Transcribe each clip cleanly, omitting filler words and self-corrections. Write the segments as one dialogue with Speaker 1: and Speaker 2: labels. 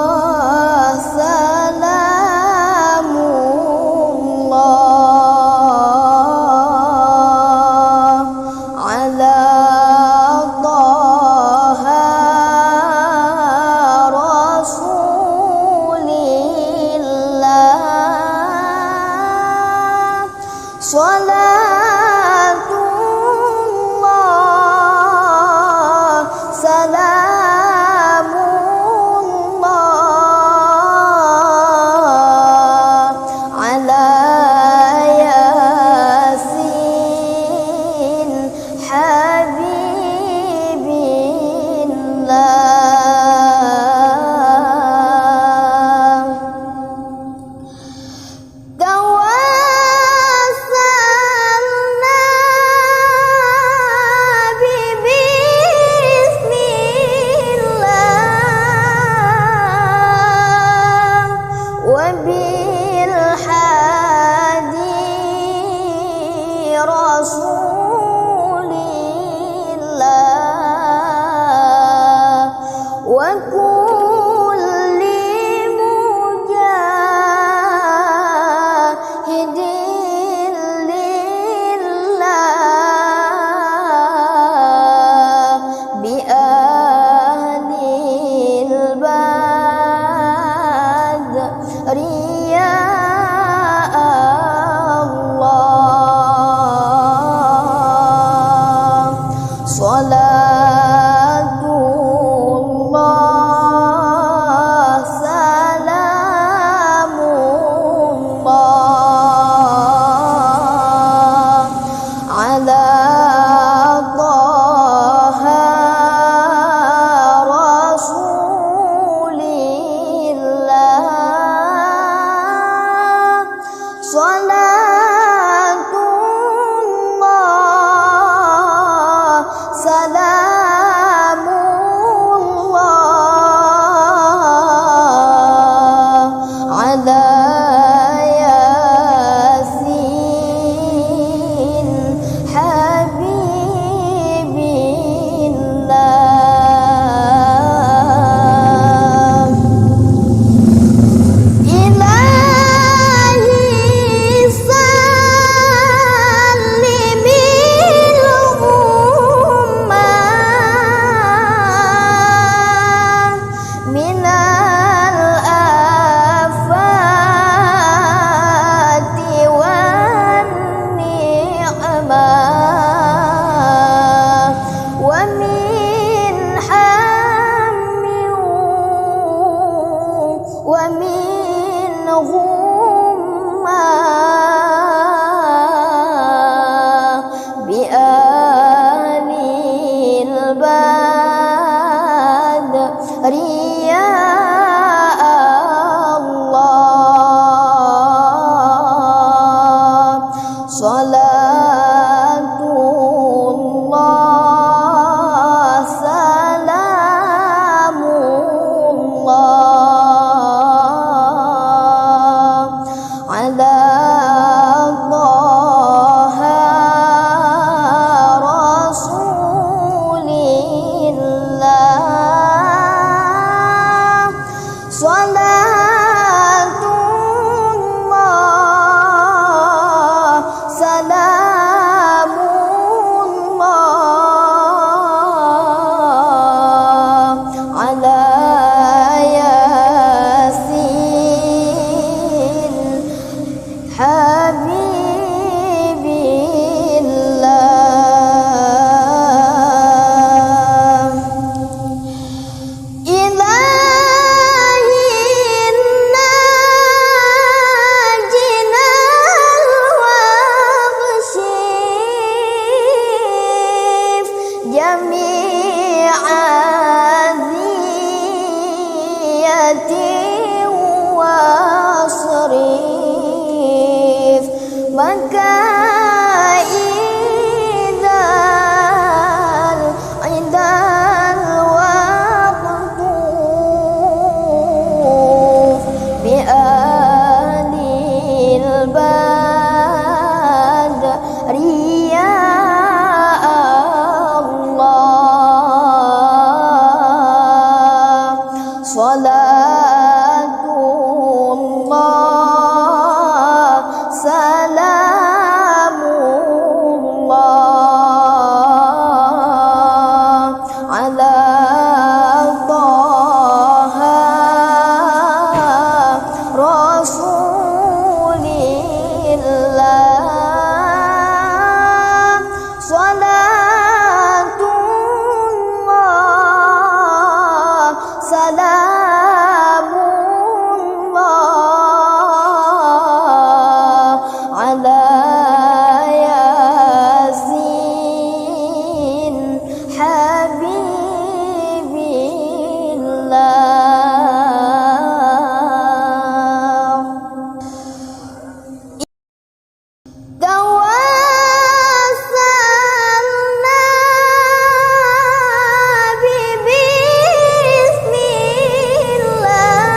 Speaker 1: Salatullah salamullah ala Taha Rasulillah. Salatullah salamullah ala Yasin Habibillah. Tawassalna bismillah wa bil hadi rasulillah wa kulli mujahidin lillah bi ahlil badri ya Allah. Salatullah salamullah ala Taha Rasulillah. Salatullah salam سلام الله على ياسين حبيب الله. توسلنا ببسم الله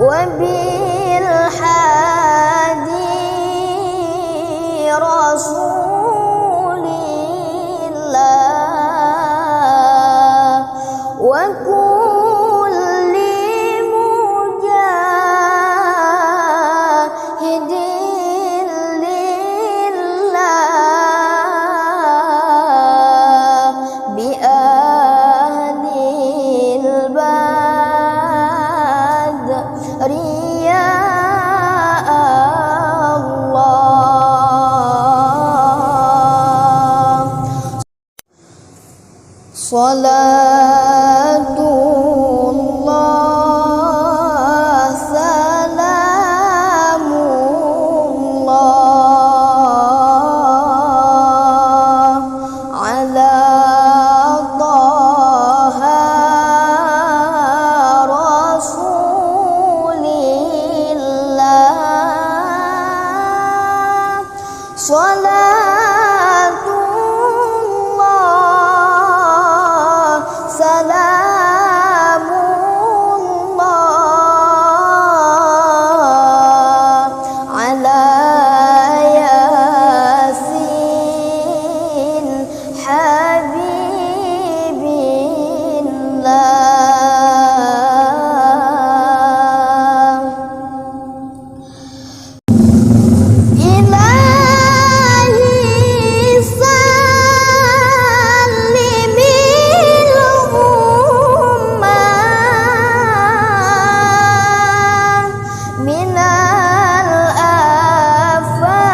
Speaker 1: وبالحادي رسول الله وكل مجاهد لله بأهل البدر يا الله. صلاة الله سلام الله على طه رسول الله. صلاة الله سلام الله على ياسين حبيب الله. إلهي سلم الأمة من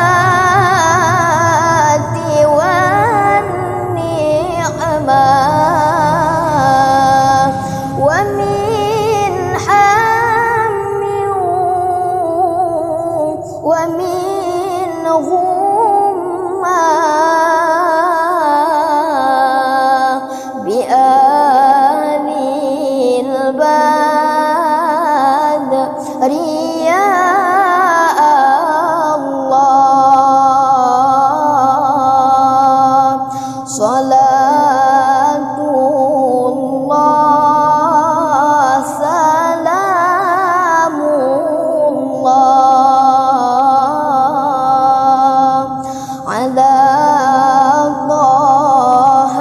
Speaker 1: الآفات والنعمة ومن هم ومن غمة بآل البدر يا الله. صلاة الله سلام الله على طه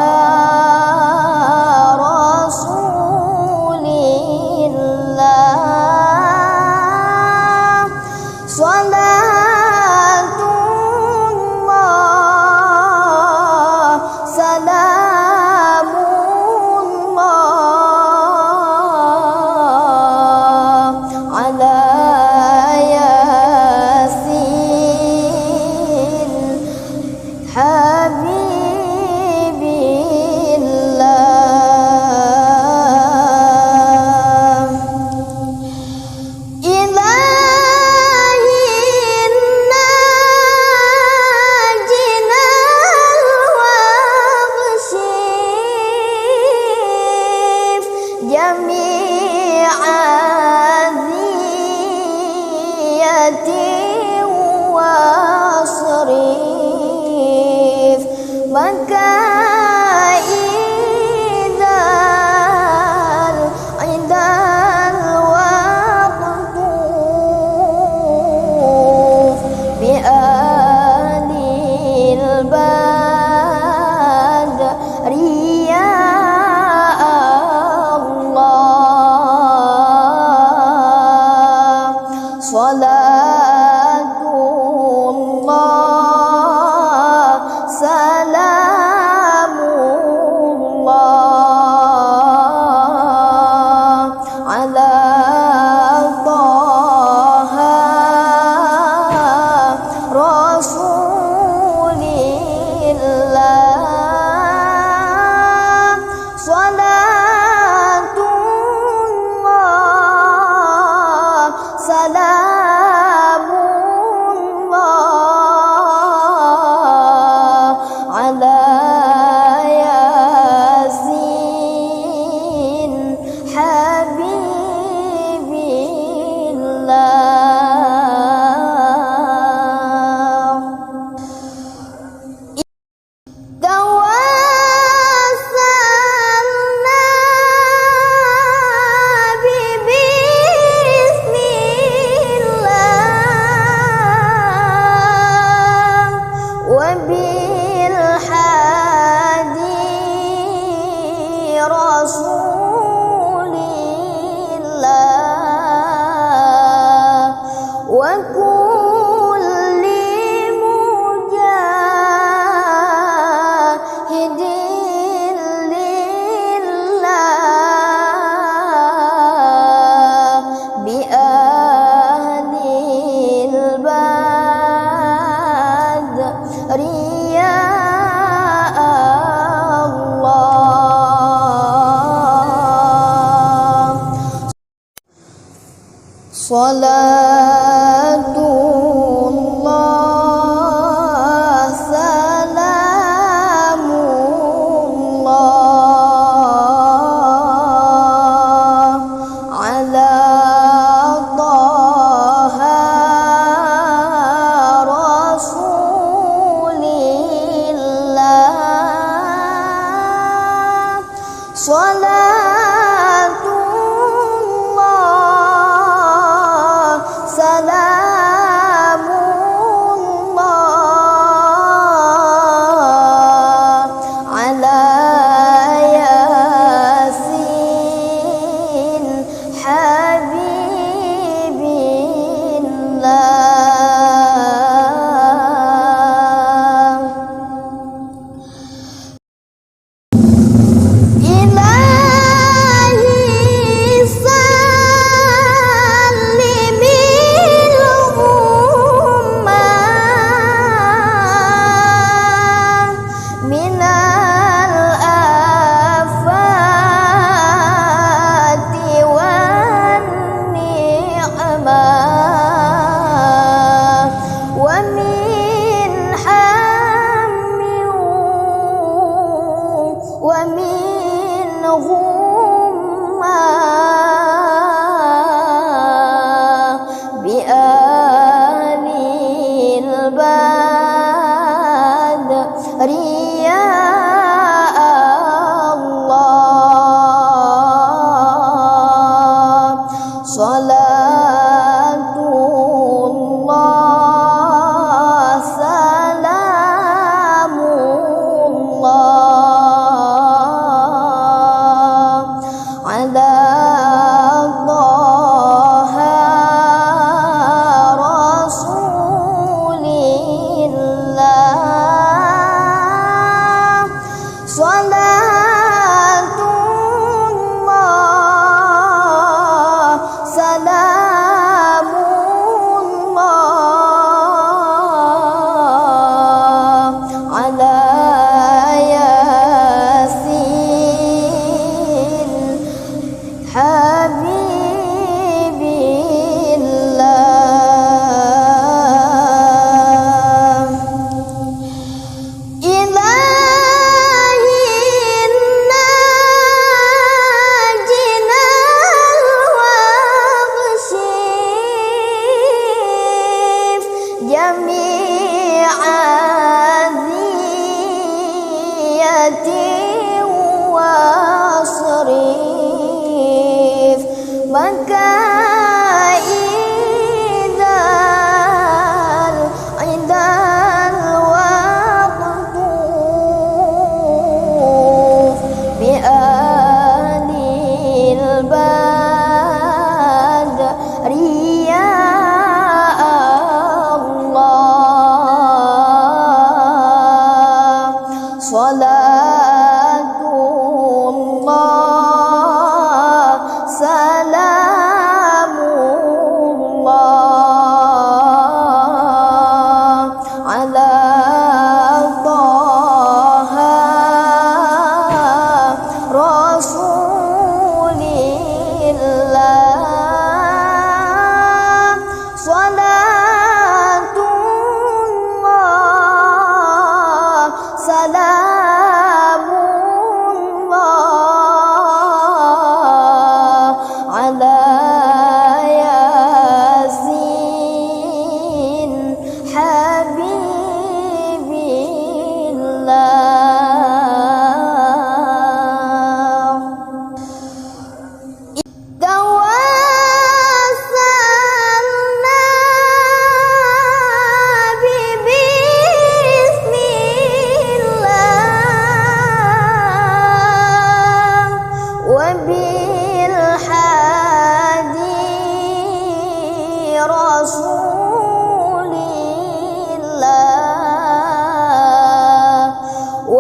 Speaker 1: رسول الله. صلاة الله سلام الله على ياسين وبالحادي رسول الله وكل مجاهد لله بأهل البدر يا الله صلاة الله سلام الله على طه رسول الله صلاة الله سلام الله على ياسين حبيب الله إلهي سلم الأمة من الآفات والنعمة ومن حم ومن غمة بآل البدر يا الله صلاة الله سلام الله على طه رسول الله صلاة الله سلام الله على ياسين حبيب الله إلهي ناجنا واغشف جميع ذية واصرف مكائد العدا الوقوف بآل البدر يا الله صلاة الله سلام الله على طه رسول الله صلاة الله سلام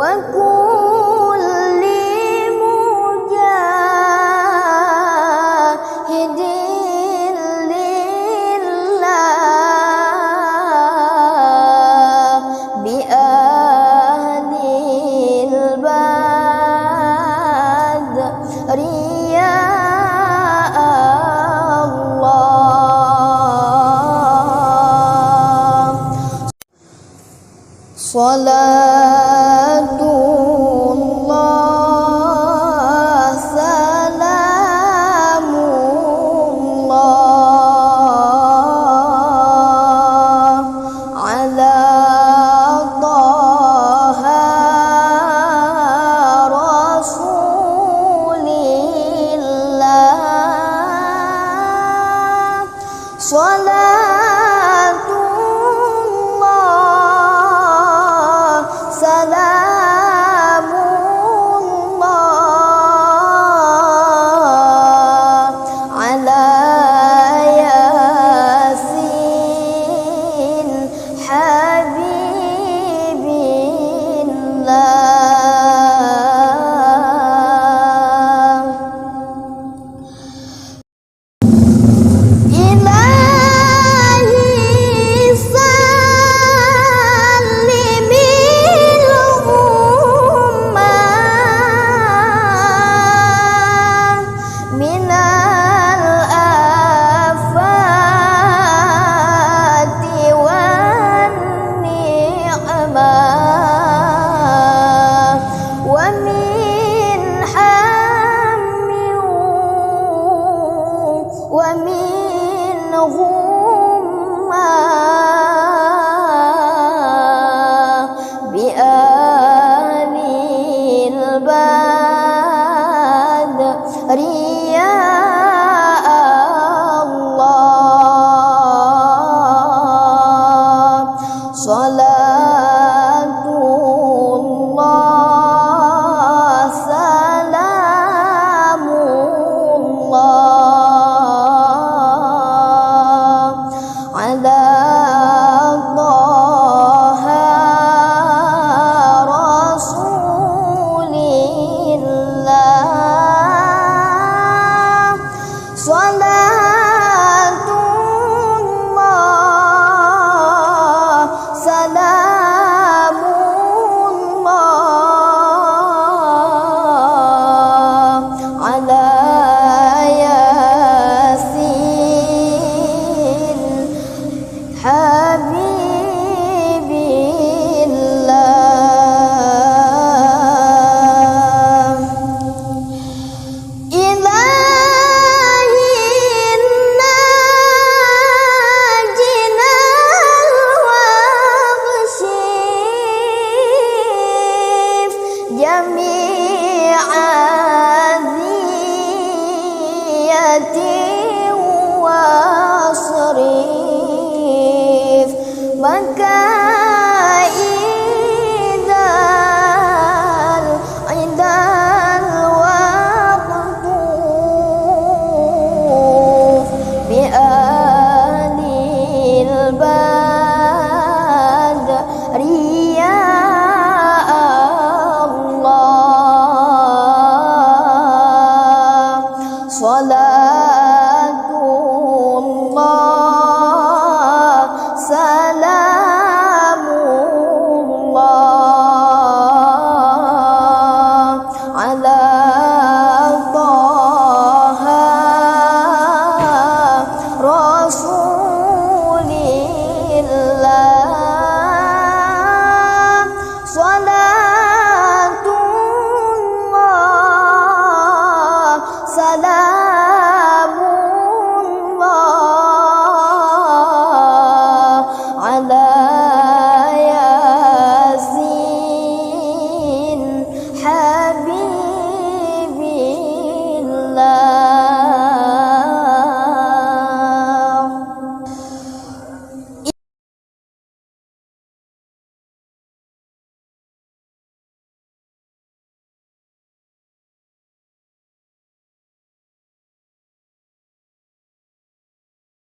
Speaker 1: وكل مجاهد لله بأهل البدر يا الله صلاة الله سلام الله على طه رسول الله صلاة الله سلام الله على ياسين حبيب الله إلهي سلم الأمة من الآفات والنعمة ومن حم ومن غمة بآل البدر يا الله صلاة الله سلام الله على طه رسول الله صلاة الله سلام الله على ياسين حبيب الله إلهي ناجنا واكشف جميع